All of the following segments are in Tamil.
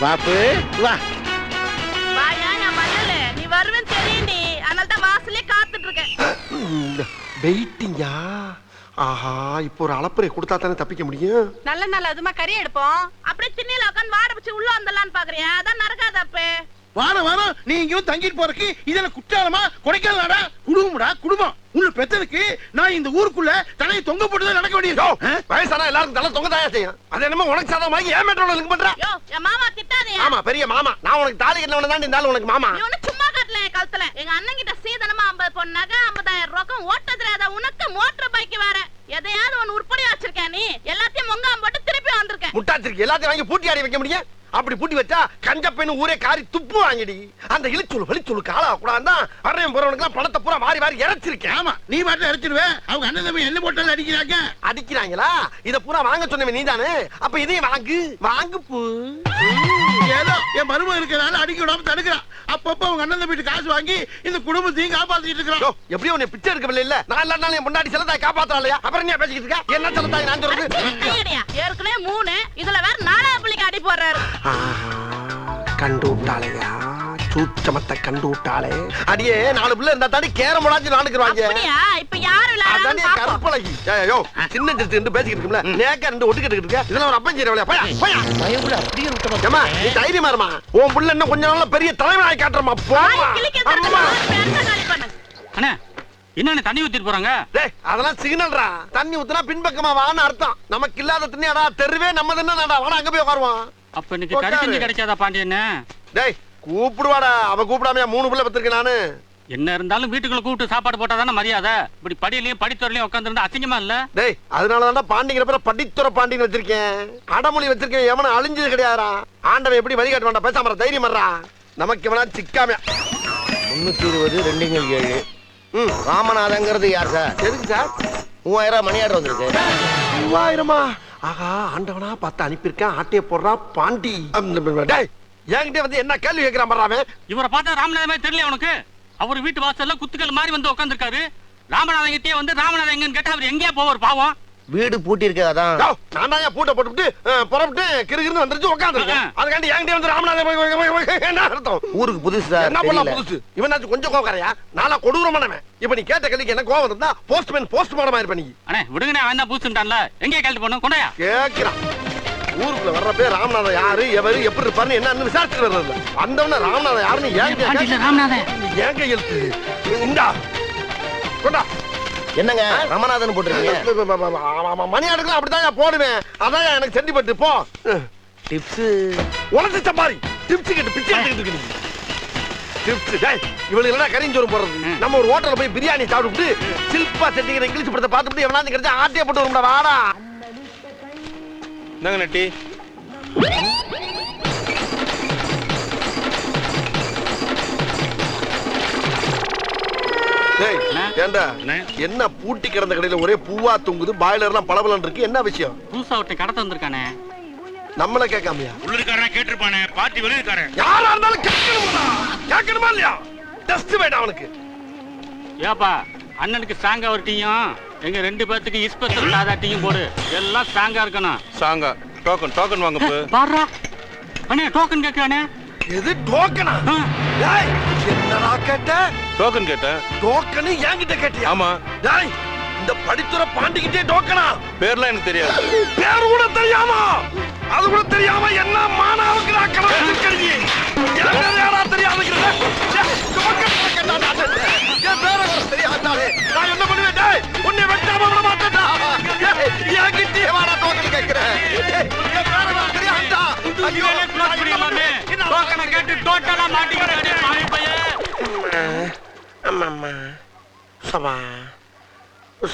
பாப்பு வா. வாயா நான் மல்லல. நீ வருவேன்னு தெரியும்டி. அதனால தான் வாசல்லே காத்துட்டு இருக்கேன். வெயிட்டிங்கா. ஆஹா, இப்போ ஒரு அளப்பறை கொடுத்தா தானே தப்பிக்க முடியும். நல்ல நல்ல அதுமா கறி எடுப்போம். அப்படியே திண்ணையில உட்காந்து வாட வச்சு உள்ள வந்தலான்னு பாக்குறியா? அதான் நடக்காத அப்பே. வாரம் வாரம் நீ இங்கேயும் தங்கிட்டு போறதுக்கு இதெல்லாம் குற்றாலமா கொடைக்கானடா? குடும்பம்டா குடும்பம். உன்னை பெத்ததுக்கு நான் இந்த ஊருக்குள்ள தலையை தொங்க போட்டுதான் நடக்க வேண்டியது. வயசானா எல்லாருக்கும் தலை தொங்க தாயா செய்யும். அது என்னமோ உனக்கு சாதம் வாங்கி ஏன் மேட்டரோட லிங்க் பண்ற? யோ என் மாமா திட்டாதே. ஆமா பெரிய மாமா. நான் உனக்கு தாலி கட்டவன தான் இருந்தாலும் உனக்கு மாமா. நீ ஒண்ணு சும்மா காட்டல என் கழுத்துல. எங்க அண்ணன் கிட்ட சீதனமா 50 பொன் நகை 50,000 ரொக்கம் ஓட்ட தெரியாத உனக்கு மோட்டர் பைக் வேற. எதையாவது ஒன்னு உருப்படியா வச்சிருக்க நீ. எல்லாத்தையும் மொங்காம் போட்டு திருப்பி வந்திருக்க. முட்டாச்சிருக்கு எல்லாத்தையும் வாங்கி பூட்டி ஆடி வைக்க முடியும். அப்படி பூட்டி வச்சா கஞ்ச பெண்ணு ஊரே காரி துப்பு வாங்கிடி. அந்த இழிச்சொல் வலிச்சொலுக்கு ஆளா கூடாது. அரையும் போறவனுக்கு பணத்தை பூரா மாறி மாறி இறைச்சிருக்கேன். ஆமா நீ பாட்டு அடிச்சிருவேன். அவங்க அண்ணன் தம்பி என்ன போட்டாலும் அடிக்கிறாங்க. அடிக்கிறாங்களா? இத பூரா வாங்க சொன்னவன் நீதானே. அப்ப இதையும் வாங்கு வாங்கு பூ. ஏதோ என் மருமகன் இருக்கிறனால அடிக்க விடாம தடுக்கிறான். அப்பப்ப அவங்க அண்ணன் தம்பி காசு வாங்கி இந்த குடும்பத்தையும் காப்பாத்திட்டு இருக்கிறான். எப்படியும் உன்னை பிச்சை எடுக்கவில்லை இல்ல. நான் எல்லா நாளும் என் முன்னாடி செல்லத்தாய் காப்பாத்தா இல்லையா? அப்புறம் நீ பேசிக்கிட்டு இருக்க? என்ன செல்லத்தாய் நான் சொல்றது? ஏற்கனவே 3 இதுல வேற 4வது புள்ளிக்கு அடி போடுறாரு. கண்டு விட்டாளையா? சூச்சமத்தை கண்டு விட்டாளே. அடியே 4 பிள்ளை இருந்தா தாண்டி கேரம் விளாச்சு நானுக்குறாங்க. அப்படியா? இப்ப யாரு விளையாடுறாங்க? கருப்பழகி. ஐயோ சின்ன சிறுத்து ரெண்டு பேசிக்கிட்டு இருக்கும்ல. நேக்க ரெண்டு ஒட்டுக்கிட்டு இருக்க. இதெல்லாம் ஒரு அப்பன் செய்யறவளையா? போயா போயா. பயவுல அப்படியே விட்டமா. ஏமா நீ தைரியமா இருமா. உன் புள்ள என்ன கொஞ்ச நாள்ல பெரிய தலைவனாய் காட்டுறமா. போமா. அண்ணா என்ன தண்ணி ஊத்திட்டு போறாங்க? டேய் அதெல்லாம் சிக்னல்ரா. தண்ணி ஊத்துனா பின்பக்கமா வான்னு அர்த்தம். நமக்கு இல்லாத தண்ணியாடா. தெருவே நம்ம தானடா. வாடா அங்க போய் உட்காருவோம். அப்ப இன்னைக்கு கறி கிடைக்காதா பாண்டியண்ணே? டேய் கூப்பிடுவாடா. அவ கூப்பிடாமையா 3 பிள்ளை பெற்றிருக்கேன் நானு. என்ன இருந்தாலும் வீட்டுக்குள்ள கூப்பிட்டு சாப்பாடு போட்டா தானே மரியாதை. இப்படி படியிலயும் படித்துறையிலயும் உட்காந்துருந்தா அசிங்கமா இல்ல? டேய் அதனாலதான்டா பாண்டிங்கிற பேர படித்துறை பாண்டின்னு வச்சிருக்கேன். அடமொழி வச்சிருக்கேன். எவனும் அழிஞ்சது கிடையாதுடா. ஆண்டவன் எப்படி வழிகாட்ட வேண்டாம். பேசாம தைரியம் வர்றா. நமக்கு எவனா சிக்காம 320 2 7. ராமநாதங்கிறது யார் சார்? எதுக்கு சார்? 3000 மணி ஆர்டர் வந்திருக்கு. 3000மா? ஆகா ஆண்டவனா பார்த்து அனுப்பியிருக்கேன். ஆட்டைய போடுறா பாண்டி. டேய் என்கிட்ட வந்து என்ன கேள்வி கேட்கிறான் பண்றாமே. இவரை பார்த்தா ராமநாதமே தெரியல உனக்கு? அவர் வீட்டு வாசல்ல குத்துக்கள் மாதிரி வந்து உட்காந்துருக்காரு. ராமநாதன் கிட்டே வந்து ராமநாதன் எங்கன்னு கேட்டா அவர் எங்கேயா போவார் பாவம்? வீடு பூட்டி இருக்காதான். நான் தான் பூட்டை போட்டுவிட்டு புறப்பட்டு கிருகிருன்னு வந்துருச்சு உட்காந்துருக்கேன். அதுக்காண்டி என்கிட்ட வந்து ராமநாதன் என்ன அர்த்தம்? ஊருக்கு புதுசு சார். என்ன பண்ணலாம் புதுசு? இவனாச்சும் கொஞ்சம் கோவக்காரையா? நானா கொடூரமானவன். இப்ப நீ கேட்ட கேள்விக்கு என்ன கோவம் இருந்தா போஸ்ட்மேன் போஸ்ட்மார்டம் ஆயிருப்ப நீ. அண்ணே விடுங்கண்ணே. அவன் தான் பூசுட்டான்ல. எங்கே கேள்வி போனோம் கொண்டாயா கேட்கிறான். ஊருக்குள்ள வர்றப்ப ராமநாதன் யாரு எவரு எப்படி இருப்பாருன்னு என்னன்னு விசாரிச்சுட்டு வர்றது. வந்தவன ராமநாதன் யாருன்னு ஏன் ராமநாதன் ஏன் கையெழுத்து இந்தா கொண்டா. என்னங்க ராமநாதன் போட்டுருக்கீங்க? மணி அடுக்கலாம் அப்படிதான் போடுவேன். அதான் எனக்கு சென்டிமெண்ட். போ டிப்ஸ் உனக்கு சம்பாரி. டிப்ஸ் கேட்டு பிச்சை எடுத்துக்கிட்டு இருக்கு. டிப்ஸ் டேய் இவளுக்கு எல்லாம் கறிஞ்சோறு போடுறது. நம்ம ஒரு ஹோட்டல்ல போய் பிரியாணி சாப்பிட்டு சில்பா செட்டிங்கிற இங்கிலீஷ் படத்தை பார்த்துட்டு எவனாச்சும் கிடைச்சா ஆட்டிய போட்டு வரும்டா. வாடா என்னங்க நட்டி? ஏண்டா என்ன பூட்டி கிடந்த கடையில ஒரே பூவா தொங்குது. பாய்லர்லாம் பளபளன்னு இருக்கு. என்ன விஷயம்? புதுசா ஒருத்தன் கடத்த வந்திருக்கானே. நம்மள கேட்காமையா? உள்ளிருக்காரனா கேட்டிருப்பானே. பார்ட்டி வெளியிருக்காரன். யாரா இருந்தாலும் கேட்கணுமா இல்லையா? டெஸ்ட் வேண்டாம் அவனுக்கு. ஏப்பா அண்ணனுக்கு ஸ்ட்ராங்கா ஒரு டீயும் எங்க 2 பேத்துக்கு இஸ்பெஷல் சாதா டீயும் போடு. எல்லாம் ஸ்ட்ராங்கா இருக்கணும். சாங்கா டோக்கன் டோக்கன் வாங்க போ. பாருடா அண்ணே டோக்கன் கேட்கறானே. எது டோக்கனா? டேய் என்னடா கேட்ட? டோக்கன் கேட்டேன். டோக்கன் என்கிட்ட கேட்டியா? ஆமா. டேய் இந்த படித்துறை பாண்டிக்கிட்டே டோக்கனா? பேர்லாம் எனக்கு தெரியாது. பேர் கூட தெரியாம அது கூட தெரியாம என்ன மானாவுக்கு நான் கணக்கு கல்வி யாரா தெரியாதுங்கற. டோக்கன் கேட்டாடா. என் பேர கூட தெரியாதாலே நான் என்ன பண்ணுவேன்? டேய் உன்னை வெட்டாம விட மாட்டேன்டா. என்கிட்டே வாடா டோக்கன் கேக்குறேன். என் பேர கூட தெரியாதா? ஐயோ க்ளோஸ் பண்ணிடலாமே. டோக்கனை கேட்டு டோட்டலா மாட்டிக்கிட்டே பாவி பையன். அம்மா சபா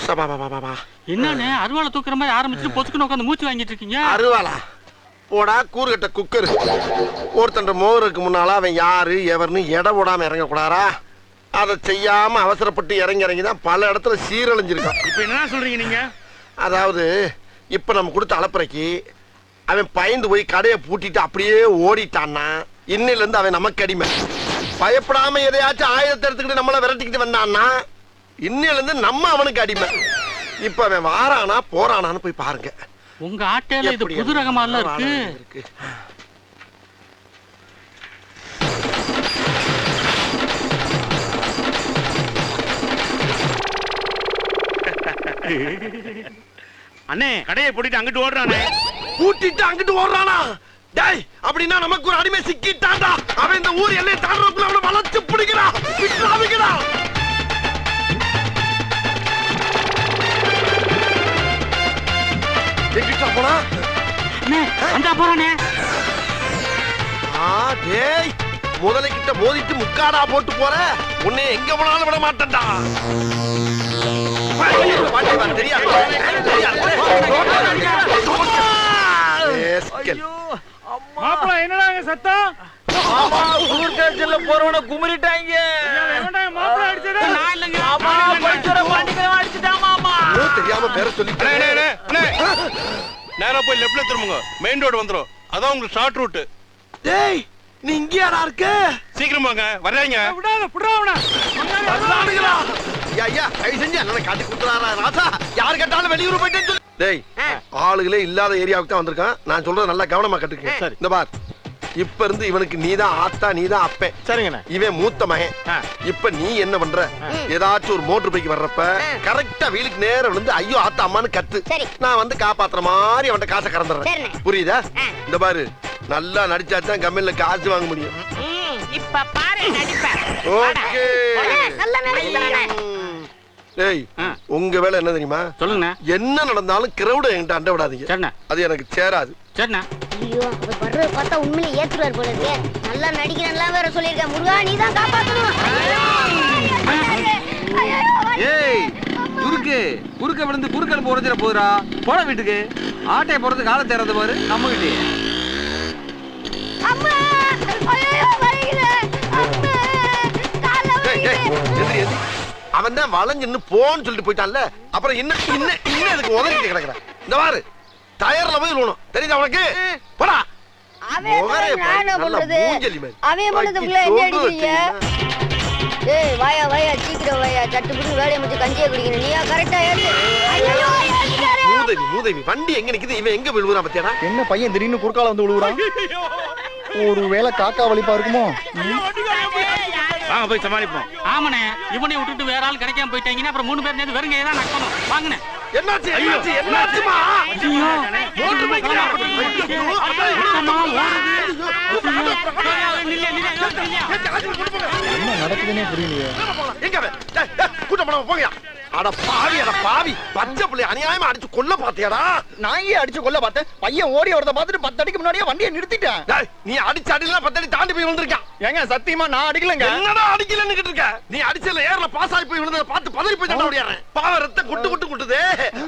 சபா பாபா. என்னண்ணே அருவாளை தூக்குற மாதிரி ஆரம்பிச்சுட்டு பொசுக்குன்னு உட்காந்து மூச்சு வாங்கிட்டு இருக்கீங்க? அருவாளா? போடா கூறுகட்ட குக்கர். ஒருத்தன் மோருக்கு முன்னால அவன் யாரு எவர்னு எடை போடாம இறங்க கூடாரா? அதை செய்யாம அவசரப்பட்டு இறங்கிதான் பல இடத்துல சீரழிஞ்சிருக்கான். இப்ப என்ன சொல்றீங்க நீங்க? அதாவது இப்ப நம்ம கொடுத்த அளப்பறைக்கு அவன் பயந்து போய் கடையை பூட்டிட்டு அப்படியே ஓடிட்டான்னா இன்னில இருந்து அவன் நமக்கு அடிமை. பயப்படாம எதையாச்சும் ஆயுதத்தை எடுத்துக்கிட்டு நம்மள விரட்டிக்கிட்டு வந்தான்னா இன்னில இருந்து நம்ம அவனுக்கு அடிமை. இப்ப அவன் வாரானா போறானான்னு போய் பாருங்க. உங்க ஆட்டையில இது புது ரகமா இருக்கு. அண்ணே கடையை போட்டுட்டு அங்கிட்டு ஓடுறானே. கூட்டிட்டு அங்கிட்டு ஓடுறானா? டேய், அப்படின்னா நமக்கு ஒரு அடிமை சிக்கிட்டான்டா. அவன் இந்த ஊர் எல்லையை தாண்டறதுக்குள்ள அவனை வளைச்சு பிடிக்கிறான். விட்டுறாதீங்கடா. எங்கிட்ட போனா? அந்த போறானே. டேய், முதலைக்கிட்ட மோதிட்டு முக்காடா போட்டு போற. உன்னை எங்க போனாலும் விட மாட்டேன்டா. தெரியாது. மாப்பிள என்னடாங்க சத்தம்? ஊர்ல போறவன குமரிட்டாங்க. மாப்பிள அடிச்சதா? நான் இல்லைங்க. தெரியாம பேர சொல்லி நேரா போய் லெஃப்ட்ல திரும்புங்க. மெயின் ரோடு வந்துரும். அதான் உங்களுக்கு ஷார்ட் ரூட். டேய், நீ இங்கேடா இருக்க? சீக்கிரம் வாங்க. வர்றீங்க. விடாத புடுறாவனா. வர்றானுங்களா? ஐயா, கை செஞ்சு அண்ணனை காட்டி குடுறாரா ராசா? யார் கேட்டாலும் வெளியூர் போயிட்டேன்னு சொல்லு. டேய், ஆளுகளே இல்லாத ஏரியாவுக்கு தான் வந்திருக்கான். நான் சொல்றத நல்லா கவனமா கட்டுக்க. இந்த பார், இப்ப இருந்து இவனுக்கு நீதான் ஆத்தா, நீதான் அப்பேன். சரிங்கண்ணே. இவன் மூத்த மகன். இப்ப நீ என்ன பண்ற? ஏதாச்சும் ஒரு மோட்டர் பைக் வர்றப்ப கரெக்டா வீலுக்கு நேரம் விழுந்து ஐயோ ஆத்தா அம்மான்னு கத்து. நான் வந்து காப்பாத்துற மாதிரி அவன்கிட்ட காசை கறந்துடுறேன். புரியுதா? இந்த பாரு, நல்லா நடிச்சாதான் கம்பெனில காசு வாங்க முடியும். இப்ப பாரு நடிப்பேன். ஓகே. டேய், உங்க வேலை என்ன தெரியுமா? சொல்லுங்க. என்ன நடந்தாலும் கிரௌட என்கிட்ட அண்ட விடாதீங்க. சரிண்ணா. அது எனக்கு சேராது. சரிண்ணா. ஐயோ, அவர் வர்றத பார்த்தா உண்மையிலே ஏத்துறாரு போல இருக்கே. நல்லா நடிக்கிறேன்லாம் வேற சொல்லியிருக்கேன். முருகா, நீ தான் காப்பாத்தணும். ஏய், குறுக்க விழுந்து குறுக்கல் போறதுல போறா. போட வீட்டுக்கு ஆட்டைய போறது கால தேர்றது பாரு. நம்ம கிட்டே அம்மா, ஐயோ வலிக்குது. அம்மா, கால்ல வலிக்குது. அவன் தான் வளைஞ்சுன்னு போன்னு சொல்லிட்டு போயிட்டான்ல. அப்புறம் இன்னும் அதுக்கு உதறிட்டு கிடக்குறான். இந்த பாரு, டயர்ல போய் விழணும். தெரியுதா உனக்கு? போடா. அவன் பண்ணதுக்குள்ள என்ன அடிக்கிறீங்க? ஏய், வாயா வாயா, சீக்கிரம் வாயா. சட்டு புட்டு வேலையை முடிச்சு கஞ்சியை குடிக்கணும். நீயா கரெக்டா ஏத்து. மூதேவி வண்டி எங்க நிக்குது? இவன் எங்க விழுவுறான் பத்தியாடா? என்ன பையன் திடீர்னு குறுக்கால வந்து விழுவுறான்? ஒரு வேளை காக்கா வலிப்பா இருக்குமோ? வாங்க போய் சமாளிப்போம். ஆமாண்ணே, இவனை விட்டுட்டு வேற ஆள் கிடைக்காம போயிட்டாங்கன்னா அப்புறம் 3 பேர் நேத்து வெறுங்க தான் நக்கணும். வாங்கண்ணே. என்னாச்சு? என்னாச்சுமா? மோட்டர் பைக் என்ன நடக்குதுன்னே புரியலையே. எங்க கூட்டம் பண்ண போங்க. அட பாவி, பச்சை பிள்ளை அநியாயமா அடிச்சு கொல்ல பாத்தியாடா? நான் ஏன் அடிச்சு கொல்ல பார்த்தேன்? பையன் ஓடி வரத பார்த்துட்டு 10 அடிக்கு முன்னாடியே வண்டியை நிறுத்திட்டேன். நீ அடிச்சு அடிக்கலாம் 10 அடி தாண்டி போய் விழுந்திருக்கான். ஏங்க சத்தியமா நான் அடிக்கலங்க. என்னடா அடிக்கலன்னு இருக்க? நீ அடிச்சல ஏர்ல பாஸ் ஆகி போய் விழுந்தத பார்த்து பதறி போய் தண்ணி ஓடியாரேன். பாவ ரத்த குட்டுதே.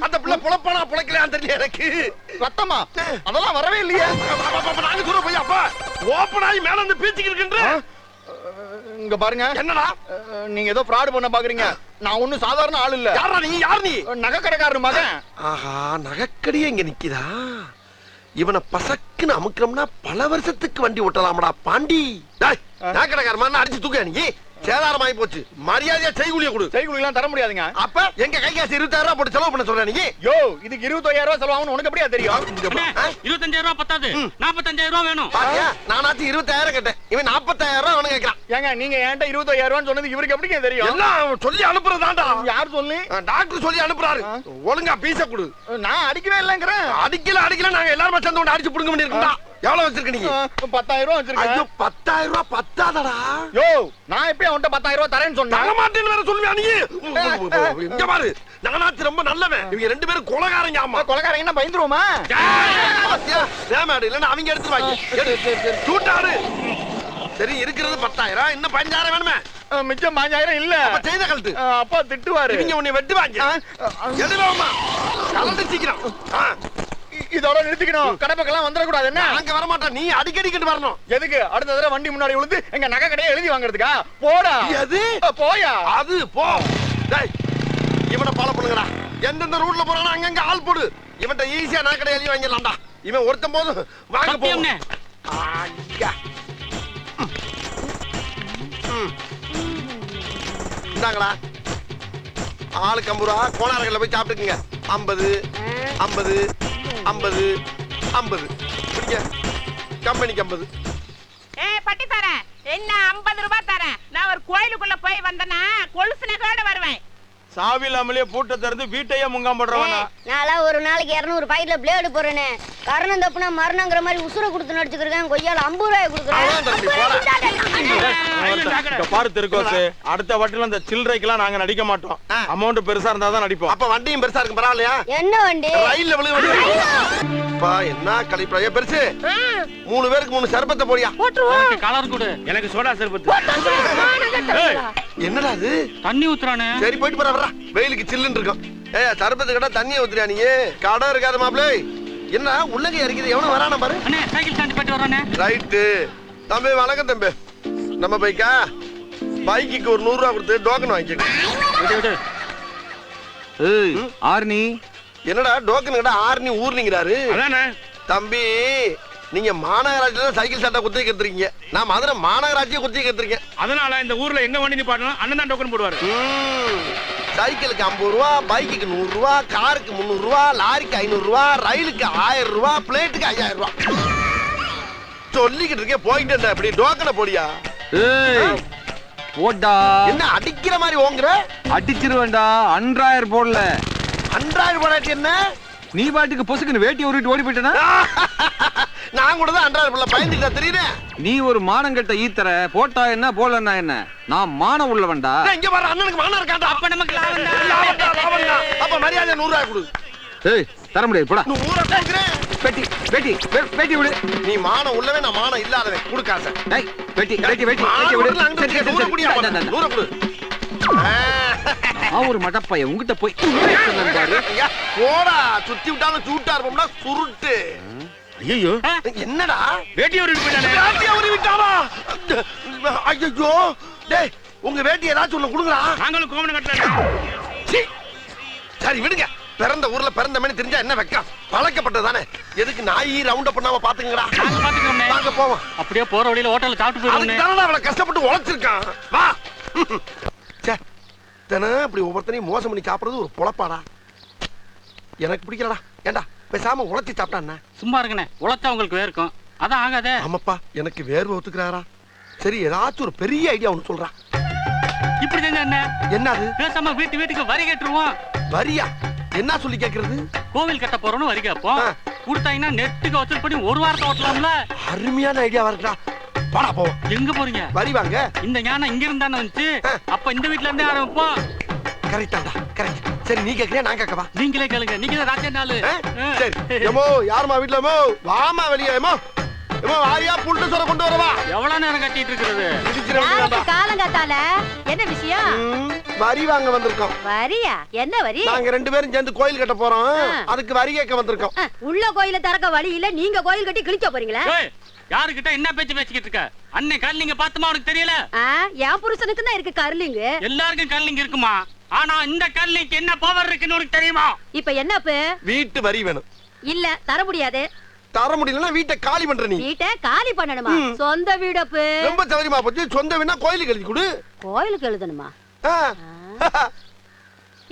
அந்த பிள்ளை புலப்பானா புளைக்கலையான்னு தெரியல எனக்கு. ரத்தமா? அதெல்லாம் வரவே இல்லையே. நாங்க சொல்ற போய் அப்பா ஓபன் ஆகி மேல வந்து பீச்சிட்டு இருக்கேன்ற. இங்க பாருங்க. என்னடா நீங்க ஏதோ ஃப்ராட் பண்ண பாக்குறீங்க. நான் ஒண்ணும் சாதாரண ஆள் இல்ல. யார் நீ? நகை கடைக்காரர் மகன். ஆஹா, நகைக்கடியே இங்க நிக்குதா? இவனை பசக்குன்னு அமுக்கிறோம்னா பல வருஷத்துக்கு வண்டி ஓட்டலாமடா பாண்டி. நகை கடைக்காரர் மாதிரி அடிச்சு தூக்க நீ. சேதாரமாயி போச்சு. மரியாதையா செய்கூலிய கொடு. செய்கூலிலாம் தர முடியாதுங்க. அப்ப எங்க கை காசு 20,000 போட்டு செலவு பண்ண சொல்ற நீ? யோ, இதுக்கு 25,000 செலவாகும் உனக்கு எப்படியா தெரியும்? 25,000 பத்தாது. 45,000 வேணும். பாத்தியா, நானாச்சு 20,000 கேட்டேன். இவன் 40,000 அவனு கேக்குறான். ஏங்க நீங்க என்கிட்ட 25,000 சொன்னது இவருக்கு எப்படிங்க தெரியும்? எல்லாம் சொல்லி அனுப்புறதாண்டா. யார் சொல்லி? டாக்டர் சொல்லி அனுப்புறாரு. ஒழுங்கா பீச கொடு. நான் அடிக்கவே இல்லங்கறேன். அடிக்கல நாங்க எல்லாரும் சேர்ந்து கொண்டு அடிச்சு புடுங்க வேண்டியிருக்குடா. எவ்வளவு வச்சிருக்க நீங்க? 10,000 வச்சிருக்கேன். ஐயோ, 10,000 பத்தாதடா. யோ, நான் எப்ப அவன்கிட்ட 10,000 தரேன்னு சொன்னேன்? தர மாட்டேன்னு வேற சொல்லுவியா நீ? இங்க பாரு, நானாச்சு ரொம்ப நல்லவன். இவங்க 2 பேரும் கொலகாரங்க. ஆமா, கொலகாரங்கன்னா பயந்துருவோமா? சேமாடு இல்லன்னா அவங்க எடுத்துவாங்க. சூட்டாடு. சரி, இருக்கிறது 10,000. இன்னும் 15,000 வேணுமே? மிச்சம் 5,000 இல்ல. அப்ப செய்த கழட்டு. அப்பா திட்டுவாரு. இவங்க உன்னை வெட்டுவாங்க. எடுவாமா, கலந்து சீக்கிரம். இதோட நிறுத்திக்கணும். கடை பக்கம் வந்துட கூடாது. என்ன? அங்க வர மாட்டேன். நீ அடிக்கடி வரணும். எதுக்கு? அடுத்த தடவை வண்டி முன்னாடி விழுந்து எங்க நகை கடையை எழுதி வாங்குறதுக்கா? போடா. எது? போயா. அது போ. டேய், இவனை ஃபாலோ பண்ணுங்கடா. எந்தெந்த ரூட்ல போறானோ அங்கங்க ஆள் போடு. இவன்ட்ட ஈஸியா நகை கடையை எழுதி வாங்கிடலாம்டா. இவன் ஒருத்தன் போதும் வாங்க போங்க. இந்தாங்களா, ஆளுக்கு 50 ரூபா. கோணார்கள்ல போய் சாப்பிட்டுக்குங்க. 50 50 50 50. பிடிங்க. கம்பெனிக்கு 50. பட்டி தரேன். என்ன 50 ரூபாய் தரேன். நான் ஒரு கோயிலுக்குள்ள போய் வந்தனா கொலுசு நகையோட வருவேன். சாவி இல்லாமலே பூட்டை திறந்து வீட்டையே முங்காம் போடுறவனா? நான் ஒரு நாளைக்கு 200 பாக்கெட்ல பிளேடு போறேனே. கரணம் தப்புனா மரணங்கிற மாதிரி உசுர கொடுத்து நடிச்சுக்கிறேன். கொய்யால 50 ரூபாய் இங்க பாரு திருக்கோசு, அடுத்த வட்டில அந்த சில்லறைக்கெல்லாம் நாங்க நடிக்க மாட்டோம். அமௌண்ட் பெருசா இருந்தா தான் நடிப்போம். அப்ப வண்டியும் பெருசா இருக்கு பரவாயில்லையா? என்ன வண்டி? ரயில்ல அப்பா என்ன கழிப்பா பெருசு. 3 பேருக்கு 3 சர்பத்தை போடியா. கலர் கொடு. எனக்கு சோடா சர்பத்து. என்னடா அது? தண்ணி ஊத்துறானே. சரி போயிட்டு போற வர்றா. வெயிலுக்கு சில்லுன்னு இருக்கும். சர்பத்து கடை தண்ணியை ஊத்துறியா நீ? கடை இருக்காது மாப்பிளே. என்ன உள்ளங்க இறக்கிது? எவனும் வரானா பாரு. அண்ணே சைக்கிள் ஸ்டாண்ட் போயிட்டு வரானே. ரைட்டு தம்பி. வணக்கம் தம்பி. நம்ம பைக்கா? பைக்குக்கு ஒரு 100 ரூபா கொடுத்து டோக்கன் வாங்கிக்க. ஆர்னி என்னடா டோக்கன் கடை ஆர்னி ஊர்னிங்கிறாரு? அதானே தம்பி, நீங்க மாநகராட்சியில சைக்கிள் சட்டை குத்தி கத்துறீங்க. நான் மதுரை மாநகராட்சியை குத்தி கத்துறீங்க. அதனால இந்த ஊர்ல எங்க வண்டி நிப்பாட்டணும் அண்ணன் தான் டோக்கன் போடுவாரு. சைக்கிளுக்கு 50 ரூபா, பைக்குக்கு 100 ரூபா, காருக்கு 300 ரூபா, லாரிக்கு 500 ரூபா, ரயிலுக்கு 1000 ரூபா, பிளேட்டுக்கு 5000 ரூபா. சொல்லிக்கிட்டு இருக்கேன் போயிட்டு இருந்த அப்படி டோக்கனை போடியா. போடா. என்ன அடிக்கிற மாதிரி ஓங்குற? அடிச்சிருவேன்டா. 10000 போடல. 10000 போடாட்டி என்ன? நீ பாட்டுக்கு பொசுக்குன்னு வேட்டி உருட்டு ஓடி போயிட்டனா? நான் கூட தான் 10000 போடல பயந்துட்டா தெரியுறேன். நீ ஒரு மானங்கட்ட ஈத்தற. போட்டா என்ன போடலன்னா என்ன? நான் மானம் உள்ளவன்டா. இங்க வர அண்ணனுக்கு மானம் இருக்காண்டா. அப்ப நமக்கு லாபம் லாபம். அப்ப மரியாதை 100 ரூபாய் கொடு. ஏய் தர முடியாது போடா. 100 ரூபாய் கொடுக்கிறேன். பெட்டி பெட்டி பெட்டி விடு. நீ மானம் உள்ளவே நான் மானம் இல்லாதவன். கொடு காசை. டேய் பெட்டி பெட்டி பெட்டி பெட்டி விடு. சரி சரி 100 குடியா. 100 கொடு. நான் ஒரு மடப்பைய உன்கிட்ட போய் பாரு. போடா. சுத்தி விட்டாலும் சூட்டா இருப்போம்னா சுருட்டு. ஐயோ என்னடா வேட்டி ஒரு வேட்டியை உருவி விட்டாரா? ஐயோ டேய் உங்க வேட்டி ஏதாச்சும் ஒண்ணு கொடுங்கடா. நாங்களும் கோமணம் கட்டலாம். சரி விடுங்க. பிறந்த ஊர்ல பிறந்த மணி தெரிஞ்சா என்ன வெக்கம்? பழக்கப்பட்டதானே. எதுக்கு நாய் ரவுண்ட் பண்ணாம பாத்துங்கடா. வாங்க போவோம். அப்படியே போற வழியில ஹோட்டல்ல சாப்பிட்டு போயிடுவோம். அதுக்கு அவளை கஷ்டப்பட்டு உழைச்சிருக்கான். வா. தினம் இப்படி ஒவ்வொருத்தனையும் மோசம் பண்ணி சாப்பிடுறது ஒரு பொழப்பாடா. எனக்கு பிடிக்கலடா. ஏண்டா பேசாம உழைச்சி சாப்பிட்டா? சும்மா இருக்கனே. உழைச்சா உங்களுக்கு வேர்க்கும். அதான் ஆகாதே. ஆமாப்பா எனக்கு வேர்வை ஒத்துக்கிறாரா? சரி ஏதாச்சும் ஒரு பெரிய ஐடியா ஒண்ணு சொல்றா. இப்படி செஞ்சா என்ன? என்னது? பேசாம வீட்டுக்கு வரி கேட்டுருவோம். வரியா? என்ன சொல்லி கேக்குறது? கோவில் கட்ட போறோம்னு வரி கேட்போம். கொடுத்தாங்கன்னா நெட்டுக்கு வசூல் பண்ணி ஒரு வாரத்தை ஓட்டலாம்ல. அருமையான ஐடியா இருக்குடா. போடா போவோம். எங்க போறீங்க? வரி வாங்க. இந்த ஞானம் இங்க இருந்தானே வந்துச்சு. அப்ப இந்த வீட்ல இருந்தே ஆரம்பிப்போம். கரெக்டாடா கரெக்ட். சரி நீ கேக்குறியா நான் கேட்கவா? நீங்களே கேளுங்க. நீங்க தான் ராஜா நாளு. சரி எமோ யாருமா வீட்ல எமோ? வாமா வெளியே எமோ. எமோ ஆயா புல்ட்டு சோற கொண்டு வரவா. எவ்வளவு நேரம் கட்டிட்டு இருக்கிறது? காலங்காத்தால என்ன விஷயம்? வரி வாங்க வந்திருக்கோம். வரியா? என்ன வரி? நாங்க 2 பேரும் சேர்ந்து கோயில் கட்ட போறோம். அதுக்கு வரி கேட்க வந்திருக்கோம். உள்ள கோயில திறக்க வழி இல்ல. நீங்க கோயில் கட்டி கிழிக்க போறீங்களா? யாருகிட்ட என்ன பேச்சு பேசிக்கிட்டு இருக்க? அன்னை கர்லிங்க பாத்துமா உனக்கு தெரியல? என் புருஷனுக்கு தான் இருக்கு கர்லிங். எல்லாருக்கும் கர்லிங் இருக்குமா? ஆனா இந்த கர்லிங்க்கு என்ன பவர் இருக்குன்னு உனக்கு தெரியுமா? இப்ப என்னப்பு? வீட்டு வரி வேணும். இல்ல தர முடியாது. தர முடியலன்னா வீட்டை காலி பண்ற நீ. வீட்டை காலி பண்ணணுமா? சொந்த வீடப்பு. ரொம்ப சௌரியமா போச்சு. சொந்த வீடுனா கோயிலுக்கு எழுதி கொடு. கோயிலுக்கு எழுதணுமா?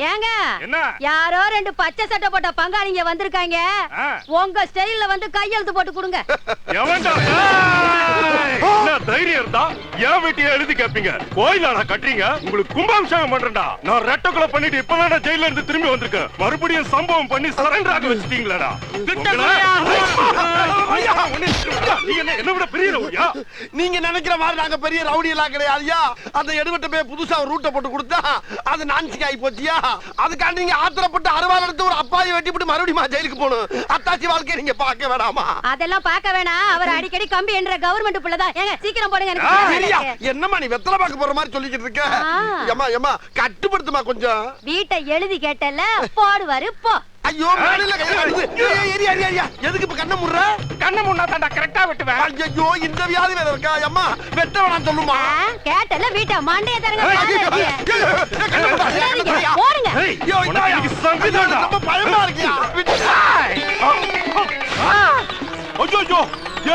ஏங்க என்ன? யாரோ 2 பச்சை சட்டை போட்ட பங்காளிங்க வந்திருக்காங்க. உங்க ஸ்டைல்ல வந்து கையெழுத்து போட்டு கொடுங்க. எவன்டா? என்ன தைரியம் இருந்தா ஏன் வீட்டையே எழுதி கேப்பீங்க? கோயிலாடா கட்டுறீங்க? உங்களுக்கு கும்பாபிஷேகம் பண்றேன்டா. நான் ரெட்ட கொலை பண்ணிட்டு இப்பதான் ஜெயில இருந்து திரும்பி வந்திருக்கேன். மறுபடியும் சம்பவம் பண்ணி சரண்டர் ஆக வச்சிட்டீங்களாடா? என்ன விட பெரிய ரவுடியா? நீங்க நினைக்கிற மாதிரி நாங்க பெரிய ரவுடி எல்லாம் கிடையாதுயா. அந்த எடுவட்ட போய் புதுசா ஒரு ரூட்டை போட்டு கொடுத்தா அது நான்சிக்கு ஆகி போச்சியா. அதுக்காண்டி நீங்க ஆத்திரப்பட்டு அறுவாள் எடுத்து ஒரு அப்பாயை வெட்டி போட்டு மறுபடியும் ஜெயிலுக்கு போகணும். அத்தாச்சி வாழ்க்கையை நீங்க பார்க்க வேணாமா? அதெல்லாம் பார்க்க வேணாம். அவர் அடிக்கடி கம்பி என்ற கவர்மெண்ட் புள்ளதான். ஏங்க சீக்கிரம் போடுங்க. என்னம்மா நீ வெத்தலை பார்க்க போற மாதிரி சொல்லிக்கிட்டு இருக்க? ஏமா ஏமா கட்டுப்படுத்துமா கொஞ்சம். வீட்டை எழுதி கேட்டல போடுவாரு போ. ஐயோ மேல எதுக்கு இப்ப கண்ண முடுற? கண்ண முன்னா தாண்டா கரெக்டா வெட்டுவேன். ஐயோ இந்த வியாதி வேற இருக்கா? அம்மா வெட்ட வேணாம் சொல்லுமா? கேட்டல வீட்டை மண்டைய தரங்க. போடுங்க. ஐயோ இன்னைக்கு சங்கிதாடா. ரொம்ப பயமா இருக்கியா? ஐயோ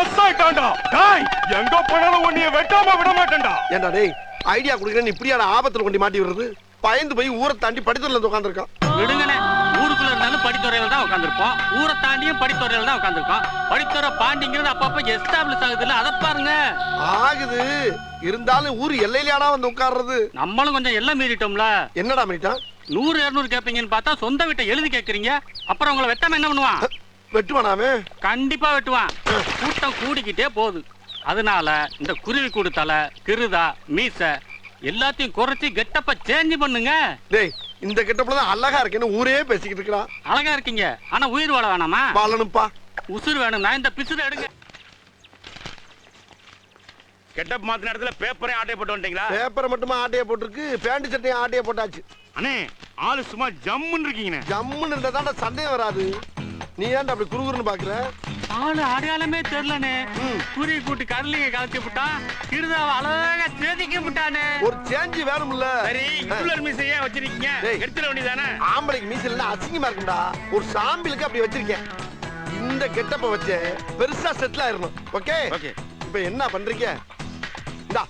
எஸ் ஆயிட்டான்டா. டேய் எங்க போனாலும் உன்னைய வெட்டாம விட மாட்டேன்டா. ஏண்டா டேய் ஐடியா குடுக்குறேன்னு இப்படியான ஆபத்துல கொண்டு மாட்டி விடுறது? பயந்து போய் ஊரை தாண்டி படித்துறையில வந்து உட்கார்ந்திருக்கான். விடுங்கனே. ஊருக்குள்ள இருந்தாலும் படித்துறையில தான் உட்கார்ந்திருப்போம். ஊரை தாண்டியும் படித்துறையில தான் உட்கார்ந்திருக்கோம். படித்துறை பாண்டிங்கிறது அப்பப்ப எஸ்டாப்லிஷ் ஆகுது இல்ல? அதை பாருங்க. ஆகுது. இருந்தாலும் ஊர் எல்லையிலானா வந்து உட்கார்றது. நம்மளும் கொஞ்சம் எல்லாம் மீறிட்டோம்ல. என்னடா மீறிட்டான்? 100 200 கேட்பீங்கன்னு பார்த்தா சொந்த வீட்டை எழுதி கேட்கறீங்க. அப்புறம் உங்களை வெட்டாம என்ன பண்ணுவான்? வெட்டுவானாமே? கண்டிப்பா வெட்டுவான். கூட்டம் கூடிக்கிட்டே போகுது. அதனால இந்த குருவி கூடு தலை, கிருதா, மீச எல்லாத்தையும் குறைச்சி கெட்டப்ப சேஞ்ச் பண்ணுங்க. டேய், இந்த கெட்டப்ல தான் அழகா இருக்கேன்னு ஊரே பேசிக்கிட்டு இருக்கான். அழகா இருக்கீங்க, ஆனா உயிர் வாழ வேணாமா? வாழணும்ப்பா. உசுர் வேணும்னா இந்த பிசுரை எடுங்க. கெட்டப் மாத்தின இடத்துல பேப்பரே ஆட்டைய போட்டு வந்துட்டீங்களா? பேப்பரை மட்டுமா ஆட்டைய போட்டுருக்கு, பேண்ட் சட்டையும் ஆட்டைய போட்டாச்சு. அண்ணே ஆளு சும்மா ஜம்முன்னு இருக்கீங்கண்ணே. ஜம்முன்னு இருந்தா தான் சந்தேகம் வராது. நீ ஏன்டா அப்படி குறுகுறுன்னு பாக்குற? ஆளு அடையாளமே தெரியலனே. குருவி கூட்டி கடலையை கலத்தி விட்டான், கிருதாவை அழகா சேதிக்க விட்டானே. ஒரு சேஞ்ச் வேணும்ல. சரி, இக்குலர் மீசையே வச்சிருக்கீங்க, எடுத்துட வேண்டியதானே? ஆம்பளைக்கு மீசையில அசிங்கமா இருக்கும்டா. ஒரு சாம்பிளுக்கு அப்படி வச்சிருக்கேன். இந்த கெட்டப்ப வச்சு பெருசா செட்டில் ஆயிரணும். Okay okay. இப்போ என்ன பண்றீங்க? இந்தா,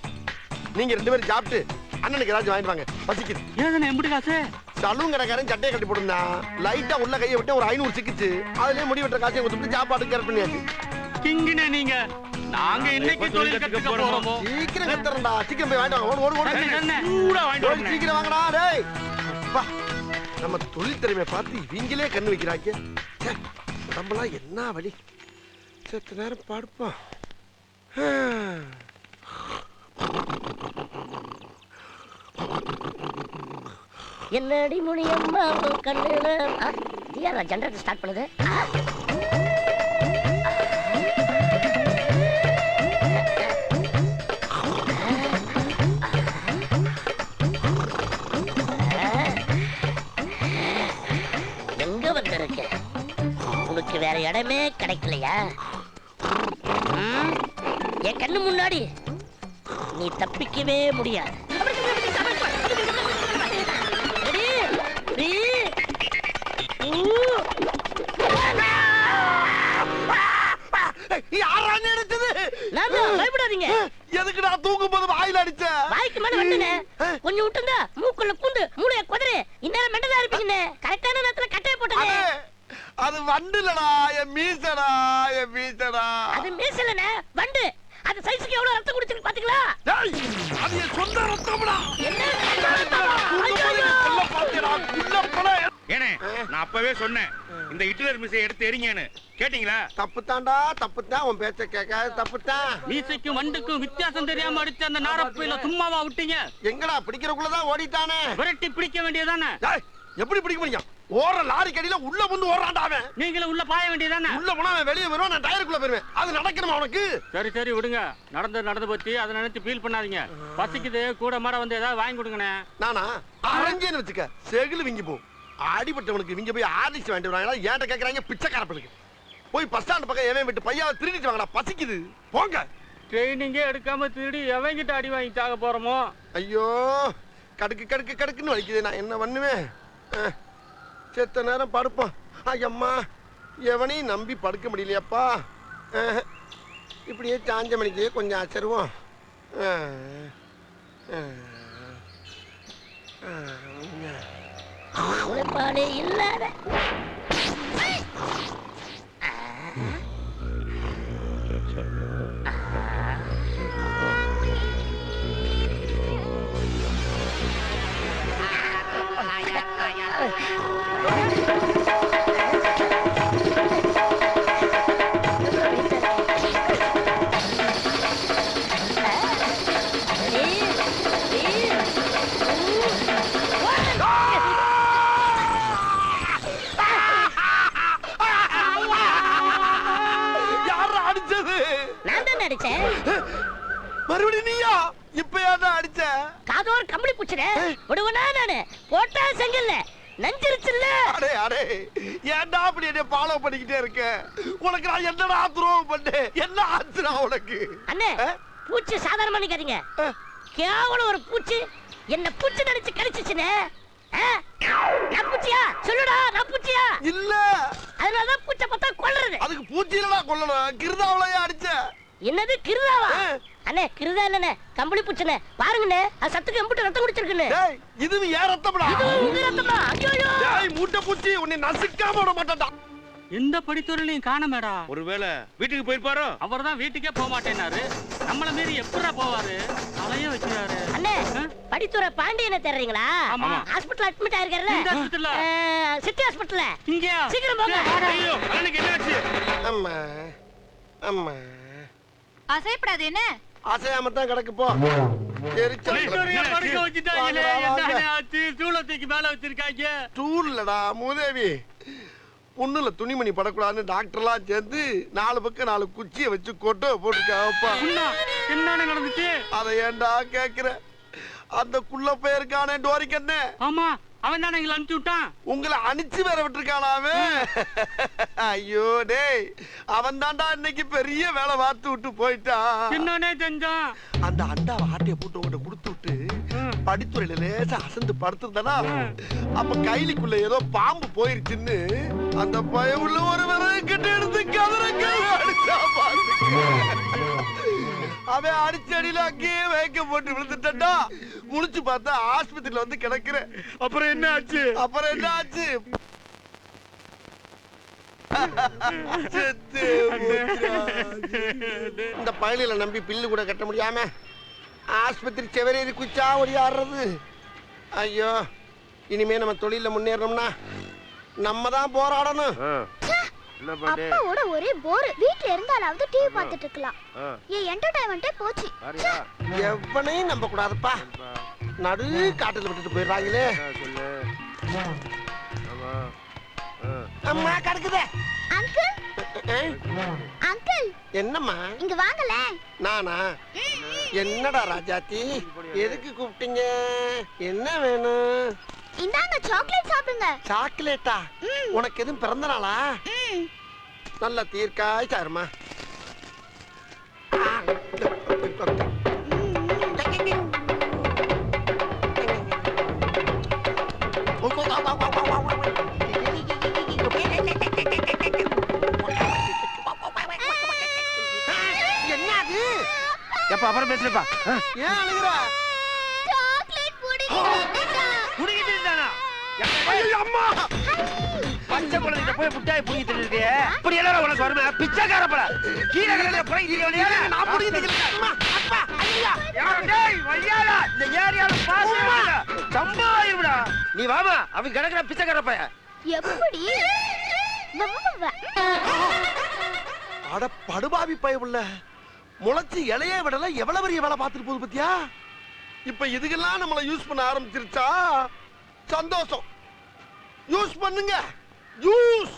நீங்க 2 பேரும் சாப்பிட்டு அண்ணனுக்கு ஏதாச்சும் வாங்கிட்டு வாங்க, பசிக்குது. ஏதன எம்படி காசு? சலூன் கடைக்காரன் சட்டையை கட்டி போட்டுருந்தா லைட்டா உள்ள கையை விட்டு ஒரு 500 சிக்கிச்சு. அதுலயே முடி வெட்டுற காசையும் கொடுத்துட்டு சாப்பாடு கேர் பண்ணியாச்சு. கிங்கினே நீங்க. நாங்க இன்னைக்கு தொழில் கத்துக்க போறோமோ? சீக்கிரம் கத்துறேன்டா. சீக்கிரம் போய் வாங்கிட்டு வாங்க. ஓடு ஓடு சூடா வாங்கிட்டு ஓடு. சீக்கிரம் வாங்கடா டேய். வா, நம்ம தொழில் திறமையை பார்த்து இவங்களே கண்ணு வைக்கிறாங்க. நம்மளாம் என்ன வழி? சற்று நேரம் படுப்போம். என்னடி முடியம்மா கண்ணுல யாரா ஜெனரேட்டர் ஸ்டார்ட் பண்ணுது? எங்க வந்திருக்க? உனக்கு வேற இடமே கிடைக்கலையா? என் கண்ணு முன்னாடி நீ தப்பிக்கவே முடியாது. பயப்படாதீங்க. எதுக்கு நான் தூங்கும் போது வாயில அடிச்ச? வாய்க்கு மேல வந்தனே. கொஞ்சம் விட்டுந்தா மூக்குள்ள பூந்து மூளைய குதறே. இன்னேர மெண்டலா இருப்பீங்கனே. கரெக்டான நேரத்துல கட்டைய போட்டனே. அது வண்டுலடா, என் மீசடா, என் மீசடா. அது மீசலனே, வண்டு. அது சைஸ்க்கு எவ்வளவு ரத்தம் குடிச்சிருக்கு பாத்தீங்களா? டேய், அது என் சொந்த ரத்தம்டா. என்ன? ஏனே, நான் அப்பவே சொன்னேன் இந்த ஹிட்லர் மீசை எடுத்து எறிங்கன்னு. கேட்டீங்களா? தப்புதான்டா, தப்புதான். உன் பேச்ச கேட்காத தப்புதான். மீசைக்கும் வண்டுக்கும் வித்தியாசம் தெரியாம அடிச்ச அந்த நாரப்பையில சும்மாவா விட்டீங்க? எங்கடா பிடிக்கிறக்குள்ளதான் ஓடிட்டானே. விரட்டி பிடிக்க வேண்டியதானே? டேய், எப்படி பிடிக்க முடியும்? ஓர லாரி கடியில உள்ள வந்து ஓடுறான்டா அவன். நீங்களும் உள்ள பாய வேண்டியதானே? உள்ள போனா அவன் வெளியே வருவான், நான் டயருக்குள்ள போயிருவேன். அது நடக்கணுமா உனக்கு? சரி சரி விடுங்க. நடந்து பத்தி அதை நினைச்சு ஃபீல் பண்ணாதீங்க. பசிக்குது, கூட மாட வந்து ஏதாவது வாங்கி கொடுங்கண்ணே. நானா அரஞ்சேன்னு வச்சுக்க, செகுல விங்கி போ. அடிபட்டவனுக்கு விங்க போய் ஆர்டிஸ்ட் வாங்கிட்டு வராங்களா? ஏன்ட்ட கேட்கறாங்க பிச்சைக்காரப்பனுக்கு. போய் பஸ் ஸ்டாண்ட் பக்கம் எவன் விட்டு பையாவை திருடிட்டு வாங்கடா, பசிக்குது. போங்க. ட்ரைனிங்கே எடுக்காம திருடி எவங்கிட்ட அடி வாங்கி சாக போறோமோ? ஐயோ, கடுக்கு கடுக்கு கடுக்குன்னு வலிக்குது. நான் என்ன பண்ணுவேன்? செத்த நேரம் படுப்போம். ஐயம்மா, எவனையும் நம்பி படுக்க முடியலையாப்பா. இப்படியே சாஞ்ச மணிக்கு கொஞ்சம் அச்சருவோம். உழைப்பாளே இல்லாத மறுபடியும் நீயா? இப்ப யாரா அடிச்ச? காதோர் கம்பளி பூச்சனே. விடுவனா நானு போட்டா செங்கல்ல நஞ்சிருச்சுல்ல. அடே அடே, ஏன்டா அப்படி என்ன ஃபாலோ பண்ணிக்கிட்டே இருக்க? உனக்கு நான் என்னடா துரோகம் பண்ணேன்? என்ன ஆச்சுடா உனக்கு? அண்ணே, பூச்சி சாதாரணமா நிக்காதீங்க. கேவலம் ஒரு பூச்சி என்ன பூச்சி நினைச்சு கடிச்சிச்சுனே. நான் பூச்சியா? சொல்லுடா, நான் பூச்சியா? இல்ல. அதனாலதான் பூச்சை பார்த்தா கொல்றது. அதுக்கு பூச்சி இல்லடா கொல்லணும். கிருதாவளையா அடிச்ச. என்னது கிருதாவா? அண்ணே, கிருதா இல்லனே, கம்பளி பூச்சனே. பாருங்கண்ணே, அது சத்துக்கு எம்புட்டு ரத்தம் குடிச்சிருக்குன்னு. டேய், இது ஏன் ரத்தம்டா? இது உங்க ரத்தமா? ஐயோ. டேய், மூட்டை பூச்சி, உன்னை நசுக்காம விட மாட்டேன்டா. எந்த படித்துறையிலையும் காணமேடா. ஒருவேளை வீட்டுக்கு போயிருப்பாரோ? அவர் தான் வீட்டுக்கே போக மாட்டேனாரு. நம்மள மீறி எப்படா போவாரு? தலையே வச்சுறாரு. அண்ணே படித்துறை பாண்டியனை தேடுறீங்களா? ஆமா. ஹாஸ்பிடல் அட்மிட் ஆயிருக்காருல? இந்த ஹாஸ்பிடல்ல? சிட்டி ஹாஸ்பிடல்ல. இங்க சீக்கிரம் போங்க. ஐயோ அண்ணனுக்கு என்னாச்சு? அம்மா அம்மா அசைப்படாது என்ன? அசையாம தான் கிடக்கு போ. எரிச்சல் படித்துறையை படுக்க வச்சுட்டாங்களே. வாங்க, வாங்க. என்ன ஆச்சு? சூளத்துக்கு மேல வச்சிருக்காங்க. டூர்லடா மூதேவி. பொண்ணுல துணிமணி படக்கூடாதுன்னு டாக்டர்லாம் சேர்ந்து 4 பக்கம் 4 குச்சியை வச்சு கொட்டை போட்டுருக்காப்பா. என்ன நடந்துச்சு? அதை ஏன்டா கேக்குற? அந்த குள்ள பெயருக்கான டோரிக்கண்ணே. ஆமா, அவன் தானே எங்களை அனுப்பிச்சு விட்டான். உங்களை அனுப்பிச்சு வேற விட்டுருக்கானாவே. ஐயோ டேய், அவன் தான்டா இன்னைக்கு பெரிய வேலை பார்த்து விட்டு போயிட்டான். என்னன்னே செஞ்சான்? அந்த அண்டாவை ஆட்டைய போட்டு உங்கள்கிட்ட கொடுத்து விட்டு படித்துறையில லேசா அசந்து படுத்திருந்தானா, அப்ப கைலிக்குள்ள ஏதோ பாம்பு போயிருச்சுன்னு அந்த பயவுள்ள ஒரு விறகு கிட்ட எடுத்து கதறங்க அடிச்சா அவன் அடிச்ச அடியில அங்கேயே வைக்க போட்டு விழுந்துட்டா. முடிச்சு பார்த்தா ஆஸ்பத்திரியில வந்து கிடக்குறேன். அப்புறம் என்ன ஆச்சு? அப்புறம் என்ன ஆச்சு? செத்து போச்சுடா. இந்த பயலில நம்பி பில்லு கூட கட்ட முடியாம ஆஸ்பத்திரி செவரேறி குச்சா ஓடியாடுறது. ஐயோ, இனிமே நம்ம தொழில முன்னேறணும்னா நம்ம தான் போராடணும். அப்பாவோட ஒரே போர். வீட்ல இருந்தாலாவது டிவி பார்த்துட்டு இருக்கலாம். ஏன் என்டர்டைன்மெண்டே போச்சு. எவனையும் நம்ப கூடாதுப்பா. நடு காட்டுல விட்டுட்டு போயிடுறாங்களே. அம்மா கிடக்குதே. அங்கிள் அங்கிள் என்னம்மா? இங்க வாங்கல. நானா? என்னடா ராஜாத்தி, எதுக்கு கூப்பிட்டீங்க? என்ன வேணும்? இந்தாங்க சாக்லேட் சாப்பிடுங்க. சாக்லேட்டா? உனக்கு எதுவும் பிறந்த நாளா? நல்ல தீர்க்காய் சாருமா. என்னது? எப்ப அப்புறம் பேசுறப்பா? ஏன் அழுகுற? சாக்லேட் புடிங்கிட்டா. புடிங்கிட்டு இருந்தானா? ஐயோ அம்மா! பச்சை குழந்தைகிட்ட போய் முட்டாய் புடிங்கி தின்னுறியே. இப்படி எல்லாம் உனக்கு வருமே? பிச்சைக்கார பட. கீழ கடல போய் நீ வழியா நான் புடிங்கி தின்னுறேன். அம்மா, அப்பா, ஐயா. டேய், வையாடா. இந்த ஏரியால பாஸ் சம்பவம் ஆயிருடா. நீ வாமா, அவன் கிடக்குற பிச்சைக்கார பைய. எப்படி? அட படுபாவி பயவுள்ள. முளைச்சு இலைய விடல எவ்வளவு பெரிய வேலை பார்த்துட்டு போகுது பத்தியா? இப்ப இதுக்கெல்லாம் நம்மள யூஸ் பண்ண ஆரம்பிச்சிருச்சா? சந்தோஷம். யூஸ் பண்ணுங்க. யூஸ்